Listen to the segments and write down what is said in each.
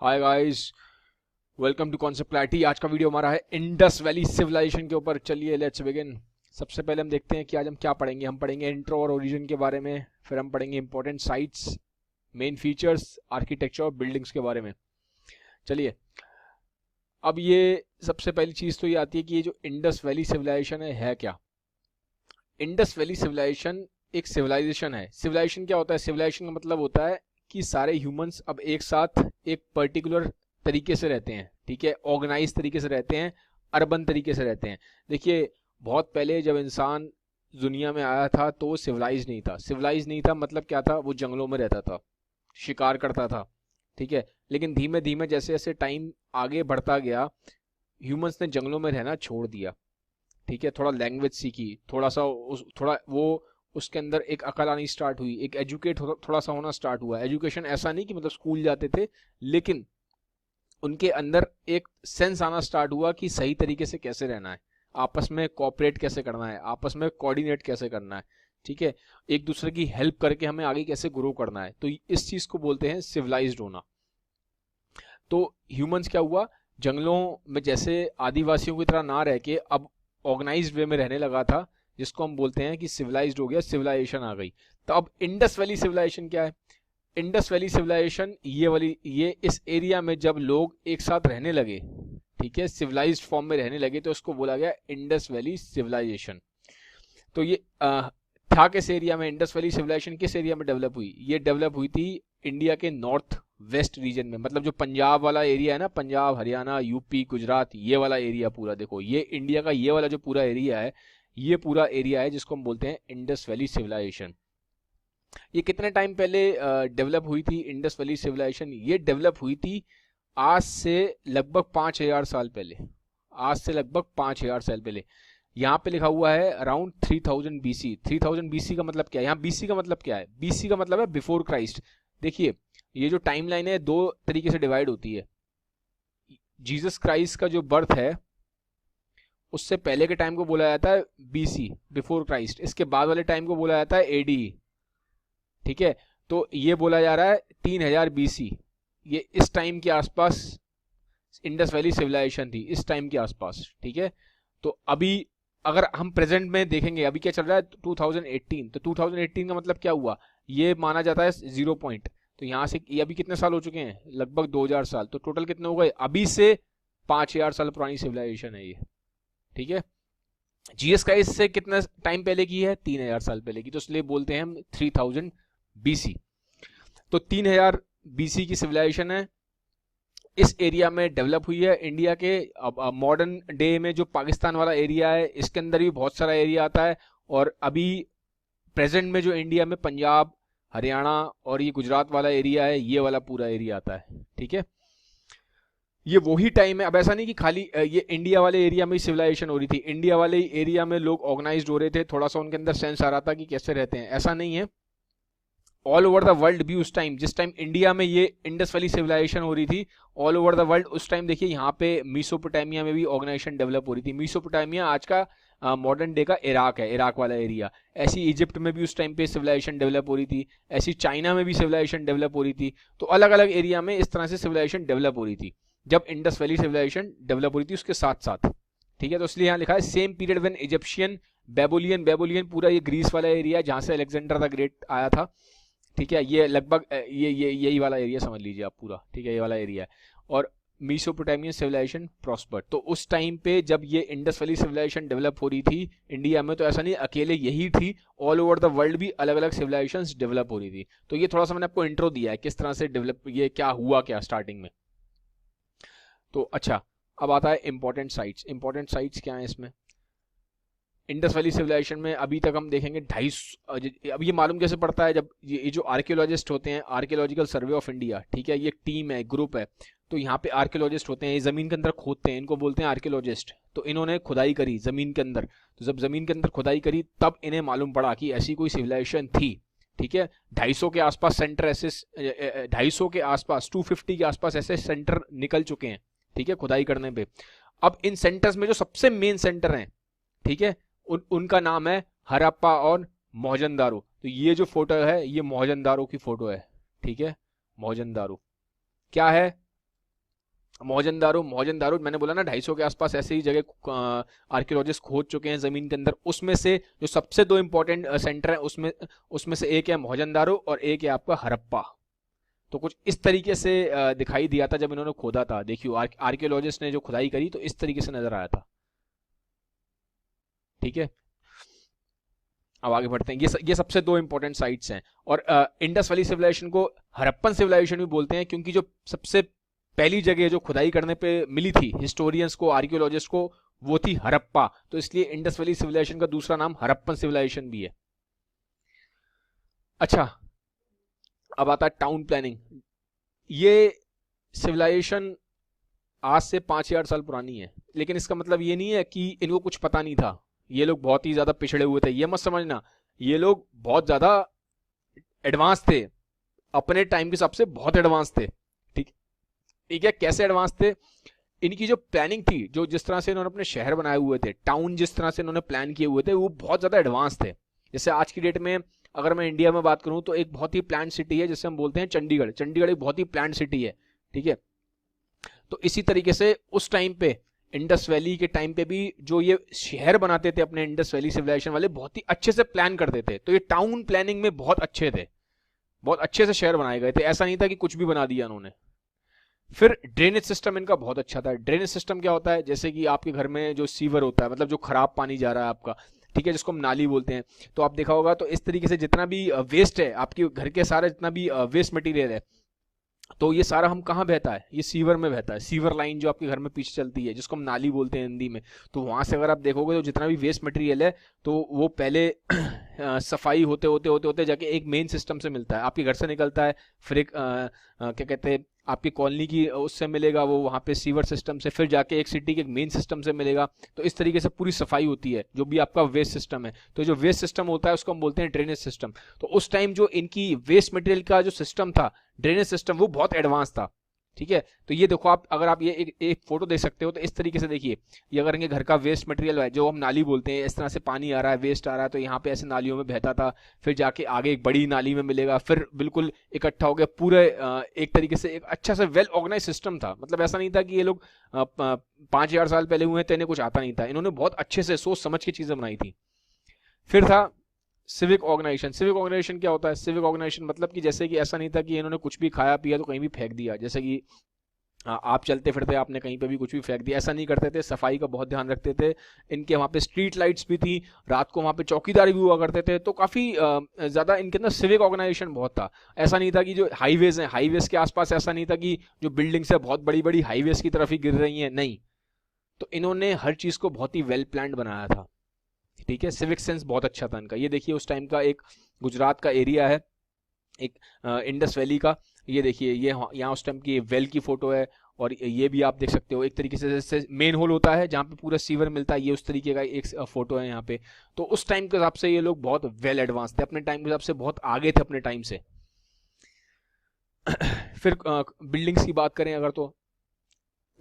Hi guys, welcome to concept clarity. आज का video हमारा है इंडस वैली सिविलाइजेशन के ऊपर। चलिए लेट्स बिगिन। सबसे पहले हम देखते हैं कि आज हम क्या पढ़ेंगे। हम पढ़ेंगे इंट्रो और ओरिजिन के बारे में, फिर हम पढ़ेंगे important sites, main features, architecture और बिल्डिंग्स के बारे में। चलिए, अब ये सबसे पहली चीज़ तो ये आती है कि ये जो इंडस वैली सिविलाइजेशन है क्या। इंडस वैली सिविलाइजेशन एक सिविलाइजेशन है। सिविलाइजेशन क्या होता है? सिविलाइजेशन का मतलब होता है कि सारे ह्यूमंस अब एक साथ एक पर्टिकुलर तरीके से रहते हैं, ठीक है, ऑर्गेनाइज तरीके से रहते हैं, अर्बन तरीके से रहते हैं। देखिए, बहुत पहले जब इंसान दुनिया में आया था तो वो सिविलाइज नहीं था। सिविलाइज नहीं था मतलब क्या था? वो जंगलों में रहता था, शिकार करता था, ठीक है। लेकिन धीमे धीमे जैसे जैसे टाइम आगे बढ़ता गया, ह्यूमंस ने जंगलों में रहना छोड़ दिया, ठीक है। थोड़ा लैंग्वेज सीखी, थोड़ा सा थोड़ा वो उसके अंदर एक अकल आनी स्टार्ट हुई, एक एजुकेट थोड़ा सा होना स्टार्ट हुआ। एजुकेशन ऐसा नहीं कि मतलब स्कूल जाते थे, लेकिन उनके अंदर एक सेंस आना स्टार्ट हुआ कि सही तरीके से कैसे रहना है, आपस में कोऑपरेट कैसे करना है, आपस में कोऑर्डिनेट कैसे करना है, ठीक है, एक दूसरे की हेल्प करके हमें आगे कैसे ग्रो करना है। तो इस चीज को बोलते हैं सिविलाइज्ड होना। तो ह्यूमंस क्या हुआ, जंगलों में जैसे आदिवासियों की तरह ना रह के अब ऑर्गेनाइज्ड वे में रहने लगा था, जिसको हम बोलते हैं कि सिविलाइज्ड हो गया, सिविलाइजेशन आ गई। तो अब इंडस वैली सिविलाइजेशन क्या है? इंडस वैली सिविलाइजेशन ये इस एरिया में जब लोग एक साथ रहने लगे, ठीक है, सिविलाइज्ड फॉर्म में रहने लगे, तो उसको बोला गया इंडस वैली सिविलाइजेशन। तो ये था किस एरिया में? इंडस वैली सिविलाइजेशन किस एरिया में डेवलप हुई? ये डेवलप हुई थी इंडिया के नॉर्थ वेस्ट रीजन में। मतलब जो पंजाब वाला एरिया है ना, पंजाब, हरियाणा, यूपी, गुजरात, ये वाला एरिया पूरा, देखो ये इंडिया का ये वाला जो पूरा एरिया है, ये पूरा एरिया है जिसको हम बोलते हैं इंडस वैली सिविलाइजेशन। ये कितने टाइम पहले डेवलप हुई थी इंडस वैली सिविलाइजेशन? ये डेवलप हुई थी आज से लगभग 5000 साल पहले। आज से लगभग 5000 साल पहले। यहाँ पे लिखा हुआ है अराउंड 3000 बीसी। 3000 बीसी का मतलब क्या है? यहाँ बीसी का मतलब क्या है? बीसी का मतलब है बिफोर क्राइस्ट। देखिए, ये जो टाइम लाइन है दो तरीके से डिवाइड होती है। जीसस क्राइस्ट का जो बर्थ है उससे पहले के टाइम को बोला जाता है बीसी, बिफोर क्राइस्ट। इसके बाद वाले टाइम को बोला जाता है एडी, ठीक है। तो ये बोला जा रहा है 3000 बीसी, ये इस टाइम के आसपास इंडस वैली सिविलाइजेशन थी, इस टाइम के आसपास, ठीक है। तो अभी अगर हम प्रेजेंट में देखेंगे, अभी क्या चल रहा है? 2018। तो 2018 का मतलब क्या हुआ? ये माना जाता है 0 पॉइंट। तो यहाँ से ये अभी कितने साल हो चुके हैं? लगभग 2000 साल। तो टोटल कितने हो गए? अभी से 5000 साल पुरानी सिविलाइजेशन है ये, ठीक है। जीएस का इससे कितना टाइम पहले की है? 3000 साल पहले की। तो इसलिए बोलते हैं हम 3000 बीसी। तो 3000 बीसी की सिविलाइजेशन है, इस एरिया में डेवलप हुई है। इंडिया के मॉडर्न डे में जो पाकिस्तान वाला एरिया है, इसके अंदर भी बहुत सारा एरिया आता है। और अभी प्रेजेंट में जो इंडिया में पंजाब, हरियाणा और ये गुजरात वाला एरिया है, ये वाला पूरा एरिया आता है, ठीक है। ये वही टाइम है। अब ऐसा नहीं कि खाली ये इंडिया वाले एरिया में ही सिविलाइजेशन हो रही थी। इंडिया वाले एरिया में लोग ऑर्गेनाइज हो रहे थे, थोड़ा सा उनके अंदर सेंस आ रहा था कि कैसे रहते हैं, ऐसा नहीं है। ऑल ओवर द वर्ल्ड भी उस टाइम, जिस टाइम इंडिया में ये इंडस वैली सिविलाइजेशन हो रही थी, ऑल ओवर द वर्ल्ड उस टाइम देखिए यहाँ पे मीसोपोटामिया में भी ऑर्गेनाइजेशन डेवलप हो रही थी। मीसोपोटामिया आज का मॉडर्न डे का इराक है, इराक वाला एरिया। ऐसी इजिप्ट में भी उस टाइम पे सिविलाइजेशन डेवलप हो रही थी, ऐसी चाइना में भी सिविलाइजेशन डेवलप हो रही थी। तो अलग अलग एरिया में इस तरह से सिविलाइजेशन डेवलप हो रही थी जब इंडस वैली सिविलाइजेशन डेवलप हो रही थी उसके साथ साथ, ठीक है। तो इसलिए यहाँ लिखा है सेम पीरियड व्हेन इजिप्शियन, बेबुलियन, बेबुलियन पूरा ये ग्रीस वाला एरिया जहाँ से अलेक्जेंडर द ग्रेट आया था, ठीक है। ये लगभग ये यही वाला एरिया समझ लीजिए आप पूरा, ठीक है, ये वाला एरिया है। और मीसोपोटामियन सिविलाइजेशन प्रॉस्पर्ड। तो उस टाइम पे जब ये इंडस वैली सिविलाइजेशन डेवलप हो रही थी इंडिया में, तो ऐसा नहीं अकेले यही थी, ऑल ओवर द वर्ल्ड भी अलग अलग सिविलाइजेशंस डेवलप हो रही थी। तो ये थोड़ा सा मैंने आपको इंट्रो दिया है किस तरह से डेवलप, ये क्या हुआ क्या स्टार्टिंग में। तो अच्छा, अब आता है इंपॉर्टेंट साइट्स। इंपॉर्टेंट साइट्स क्या है इसमें? इंडस वैली सिविलाइजेशन में अभी तक हम देखेंगे 250। अब ये मालूम कैसे पड़ता है? जब ये जो आर्कियोलॉजिस्ट होते हैं, आर्कियोलॉजिकल सर्वे ऑफ इंडिया, ठीक है, ये टीम है, ग्रुप है। तो यहाँ पे आर्कियोलॉजिस्ट होते हैं, ये जमीन के अंदर खोदते हैं, इनको बोलते हैं आर्कियोलॉजिस्ट। तो इन्होंने खुदाई करी जमीन के अंदर। तो जब जमीन के अंदर खुदाई करी तब इन्हें मालूम पड़ा कि ऐसी कोई सिविलाइजेशन थी, ठीक है। 250 के आसपास सेंटर ऐसे, 250 के आसपास, 250 के आसपास ऐसे सेंटर निकल चुके हैं, ठीक है, खुदाई करने पे। अब इन सेंटर्स में जो सबसे मेन सेंटर हैं, ठीक है, उनका नाम है हरप्पा और मोहजनदारो। तो ये जो फोटो है ये मोहजनदारो की फोटो है, ठीक है। मोहजनदारो क्या है? मोहनजारो मोहनजारो मैंने बोला ना 250 के आसपास ऐसे ही जगह आर्कियोलॉजिस्ट खोद चुके हैं जमीन के अंदर। उसमें से जो सबसे दो इंपॉर्टेंट सेंटर है उसमें उसमें से एक है मोहनजारो और एक है आपका हड़प्पा। तो कुछ इस तरीके से दिखाई दिया था जब इन्होंने खोदा था। देखियो आर्कियोलॉजिस्ट ने जो खुदाई करी तो इस तरीके से नजर आया था। ठीक है, अब आगे बढ़ते हैं। ये सबसे दो इंपॉर्टेंट साइट्स हैं। और इंडस वैली सिविलाइजेशन को हड़प्पन सिविलाइजेशन भी बोलते हैं, क्योंकि जो सबसे पहली जगह जो खुदाई करने पे मिली थी हिस्टोरियंस को, आर्कियोलॉजिस्ट को, वो थी हड़प्पा। तो इसलिए इंडस वैली सिविलाइजेशन का दूसरा नाम हड़प्पन सिविलाइजेशन भी है। अच्छा, अब आता है टाउन प्लानिंग। ये सिविलाइजेशन आज से 5000 साल पुरानी है, लेकिन इसका मतलब ये नहीं है कि इनको कुछ पता नहीं था। ये लोग बहुत ही ज्यादा पिछड़े हुए थे, ये मत समझना। ये लोग बहुत ज्यादा एडवांस थे, अपने टाइम के हिसाब से बहुत एडवांस थे। ठीक ठीक है, कैसे एडवांस थे? इनकी जो प्लानिंग थी, जो जिस तरह से इन्होंने अपने शहर बनाए हुए थे, टाउन जिस तरह से इन्होंने प्लान किए हुए थे, वो बहुत ज्यादा एडवांस थे। जैसे आज की डेट में अगर मैं इंडिया में बात करूं तो एक बहुत ही प्लान सिटी है जिसे हम बोलते हैं चंडीगढ़। चंडीगढ़ एक बहुत ही प्लान सिटी है। ठीक है, तो इसी तरीके से उस टाइम पे इंडस वैली के टाइम पे भी जो ये शहर बनाते थे अपने इंडस वैली सिविलाइजेशन वाले, बहुत ही अच्छे से प्लान करते थे। तो ये टाउन प्लानिंग में बहुत अच्छे थे, बहुत अच्छे से शहर बनाए गए थे। ऐसा नहीं था कि कुछ भी बना दिया उन्होंने। फिर ड्रेनेज सिस्टम इनका बहुत अच्छा था। ड्रेनेज सिस्टम क्या होता है? जैसे कि आपके घर में जो सीवर होता है, मतलब जो खराब पानी जा रहा है आपका, ठीक है, जिसको हम नाली बोलते हैं, तो आप देखा होगा तो इस तरीके से जितना भी वेस्ट है आपके घर के, सारा जितना भी वेस्ट मटेरियल है, तो ये सारा हम कहाँ बहता है? ये सीवर में बहता है। सीवर लाइन जो आपके घर में पीछे चलती है, जिसको हम नाली बोलते हैं हिंदी में, तो वहां से अगर आप देखोगे तो जितना भी वेस्ट मटेरियल है, तो वो पहले सफाई होते होते होते होते जाके एक मेन सिस्टम से मिलता है, आपके घर से निकलता है, फिर एक क्या कहते हैं, आपकी कॉलोनी की उससे मिलेगा वो वहाँ पे सीवर सिस्टम से, फिर जाके एक सिटी के एक मेन सिस्टम से मिलेगा। तो इस तरीके से पूरी सफाई होती है जो भी आपका वेस्ट सिस्टम है। तो जो वेस्ट सिस्टम होता है उसको हम बोलते हैं ड्रेनेज सिस्टम। तो उस टाइम जो इनकी वेस्ट मटेरियल का जो सिस्टम था, ड्रेनेज सिस्टम, वो बहुत एडवांस था। ठीक है, तो ये देखो आप, अगर आप ये एक फोटो देख सकते हो तो इस तरीके से देखिए, ये अगर इनके घर का वेस्ट मटेरियल है जो हम नाली बोलते हैं, इस तरह से पानी आ रहा है, वेस्ट आ रहा है, तो यहाँ पे ऐसे नालियों में बहता था, फिर जाके आगे एक बड़ी नाली में मिलेगा, फिर बिल्कुल इकट्ठा हो गया पूरे एक तरीके से एक अच्छा सा वेल ऑर्गेनाइज सिस्टम था। मतलब ऐसा नहीं था कि ये लोग 5000 साल पहले हुए हैं तो इन्हें कुछ आता नहीं था। इन्होंने बहुत अच्छे से सोच समझ के चीजें बनाई थी। फिर था सिविक ऑर्गेनाइजेशन। सिविक ऑर्गेनाइजेशन क्या होता है? सिविक ऑर्गेनाइजेशन मतलब कि जैसे कि ऐसा नहीं था कि इन्होंने कुछ भी खाया पिया तो कहीं भी फेंक दिया, जैसे कि आप चलते फिरते आपने कहीं पे भी कुछ भी फेंक दिया, ऐसा नहीं करते थे। सफाई का बहुत ध्यान रखते थे। इनके वहाँ पे स्ट्रीट लाइट्स भी थी, रात को वहाँ पे चौकीदार भी हुआ करते थे। तो काफ़ी ज़्यादा इनके अंदर सिविक ऑर्गेनाइजेशन बहुत था। ऐसा नहीं था कि जो हाईवेज हैं, हाईवेज के आसपास ऐसा नहीं था कि जो बिल्डिंग्स है बहुत बड़ी बड़ी हाईवेज की तरफ ही गिर रही हैं, नहीं। तो इन्होंने हर चीज़ को बहुत ही वेल प्लान्ड बनाया था। ठीक है, सिविक सेंस बहुत अच्छा था इनका। ये देखिए उस टाइम का एक गुजरात का एरिया है, एक इंडस वैली का। ये देखिए, ये यहाँ उस टाइम की वेल की फोटो है। और ये भी आप देख सकते हो एक तरीके से जैसे मेन होल होता है जहाँ पे पूरा सीवर मिलता है, ये उस तरीके का एक फोटो है यहाँ पे। तो उस टाइम के हिसाब से ये लोग बहुत वेल एडवांस थे, अपने टाइम के हिसाब से बहुत आगे थे अपने टाइम से। फिर बिल्डिंग्स की बात करें अगर, तो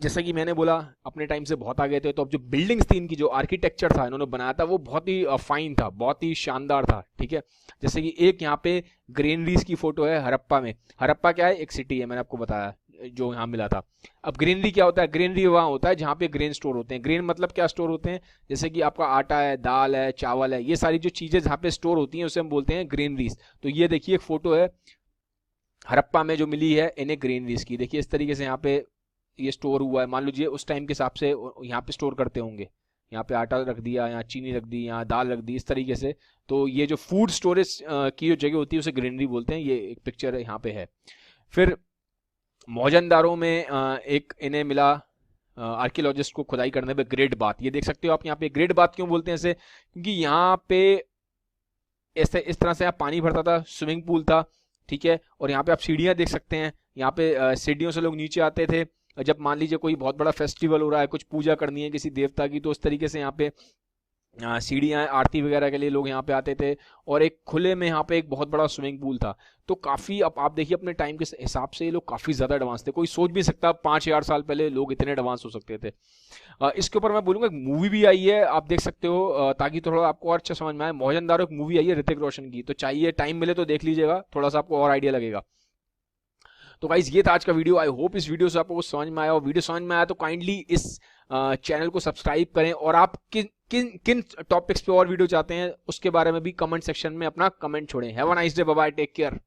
जैसा कि मैंने बोला अपने टाइम से बहुत आगे थे। तो अब जो बिल्डिंग्स थी, इनकी जो आर्किटेक्चर था इन्होंने बनाया था, वो बहुत ही फाइन था, बहुत ही शानदार था। ठीक है, जैसे कि एक यहाँ पे ग्रीनरीज की फोटो है हड़प्पा में। हड़प्पा क्या है? एक सिटी है, मैंने आपको बताया, जो यहाँ मिला था। अब ग्रीनरी क्या होता है? ग्रीनरी वहाँ होता है जहाँ पे ग्रेन स्टोर होते हैं। ग्रेन मतलब क्या स्टोर होते हैं? जैसे कि आपका आटा है, दाल है, चावल है, ये सारी जो चीजें जहाँ पे स्टोर होती हैं उसे हम बोलते हैं ग्रीनरीज। तो ये देखिए एक फोटो है हड़प्पा में जो मिली है इन्हें ग्रीनरीज की। देखिए इस तरीके से यहाँ पे ये स्टोर हुआ है। मान लीजिए उस टाइम के हिसाब से यहाँ पे स्टोर करते होंगे, यहाँ पे आटा रख दिया, यहाँ चीनी रख दी, यहाँ दाल रख दी, इस तरीके से। तो ये जो फूड स्टोरेज की जो जगह होती है उसे ग्रीनरी बोलते हैं। ये एक पिक्चर यहाँ पे है। फिर मोहनजारो में एक इन्हें मिला आर्कियोलॉजिस्ट को खुदाई करने पे ग्रेट बाथ। ये देख सकते हो आप यहाँ पे। ग्रेट बाथ क्यों बोलते हैं इसे? क्योंकि यहाँ पे ऐसे इस तरह से यहाँ पानी भरता था, स्विमिंग पूल था। ठीक है, और यहाँ पे आप सीढ़ियाँ देख सकते हैं। यहाँ पे सीढ़ियों से लोग नीचे आते थे जब मान लीजिए कोई बहुत बड़ा फेस्टिवल हो रहा है, कुछ पूजा करनी है किसी देवता की, तो उस तरीके से यहाँ पे सीढ़ियाँ, आरती वगैरह के लिए लोग यहाँ पे आते थे। और एक खुले में यहाँ पे एक बहुत बड़ा स्विमिंग पूल था। तो काफ़ी, अब आप देखिए अपने टाइम के हिसाब से ये लोग काफ़ी ज़्यादा एडवांस थे। कोई सोच भी सकता 5000 साल पहले लोग इतने एडवांस हो सकते थे। इसके ऊपर मैं बोलूँगा एक मूवी भी आई है, आप देख सकते हो, ताकि थोड़ा आपको और अच्छा समझ में आए। मोहनजारो एक मूवी आई है ऋतिक रोशन की, तो चाहिए टाइम मिले तो देख लीजिएगा, थोड़ा सा आपको और आइडिया लगेगा। तो गाइज ये था आज का वीडियो। आई होप इस वीडियो से आपको कुछ समझ में आया, और वीडियो समझ में आया तो काइंडली इस चैनल को सब्सक्राइब करें, और आप किन किन किन टॉपिक्स पे और वीडियो चाहते हैं उसके बारे में भी कमेंट सेक्शन में अपना कमेंट छोड़ें। Have a nice day, bye bye, take care.